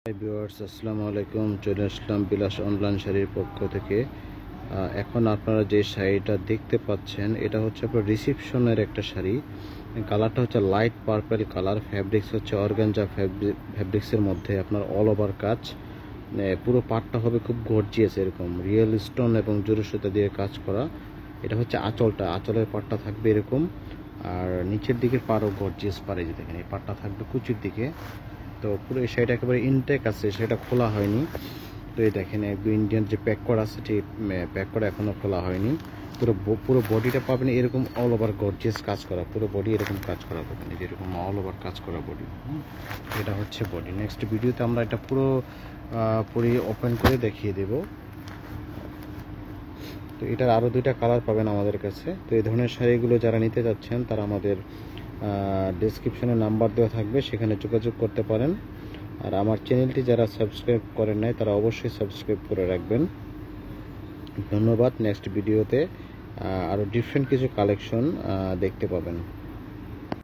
Hi viewers, আসসালামু আলাইকুম। চলে আসলাম বিলাস অনলাইন শাড়ির পক্ষ থেকে। এখন আপনারা যে শাড়িটা দেখতে পাচ্ছেন এটা হচ্ছে আপনার রিসেপশনের একটা শাড়ি। কালারটা হচ্ছে লাইট পার্পল কালার, ফ্যাব্রিক্স হচ্ছে অর্গানজা ফ্যাব্রিক্সের মধ্যে আপনার অল ওভার কাজ। পুরো পাটটা হবে খুব গর্জিয়াস, এরকম রিয়েল স্টোন এবং জরি সুতা দিয়ে কাজ করা। এটা হচ্ছে আঁচলটা, আঁচলের পাটটা থাকবে এরকম, আর নিচের দিকের পাড়ও গর্জিয়াস পাড়ে, যে দেখেন এই পাটটা থাকবে কুচির দিকে। তো পুরো এই শাড়িটা একেবারে ইনটেক আছে, সেটা খোলা হয়নি। তো এই দেখেন একদম ইন্ডিয়ান যে প্যাক করা আছে, সেই প্যাক করা এখনও খোলা হয়নি। পুরো বডিটা পাবেন এরকম অল ওভার গর্জিয়াস কাজ করা, পুরো বডি এরকম কাজ করা পাবেন, যেরকম অল ওভার কাজ করা বডি। এটা হচ্ছে বডি। নেক্সট ভিডিওতে আমরা এটা পুরো ওপেন করে দেখিয়ে দেব। তো এটার আরও দুইটা কালার পাবেন আমাদের কাছে। তো এই ধরনের শাড়িগুলো যারা নিতে যাচ্ছেন তারা আমাদের ডেসক্রিপশনে নাম্বার দেওয়া থাকবে, সেখানে যোগাযোগ করতে পারেন। আর আমার চ্যানেলটি যারা সাবস্ক্রাইব করেন নাই তারা অবশ্যই সাবস্ক্রাইব করে রাখবেন। ধন্যবাদ। নেক্সট ভিডিওতে আরও ডিফারেন্ট কিছু কালেকশন দেখতে পাবেন।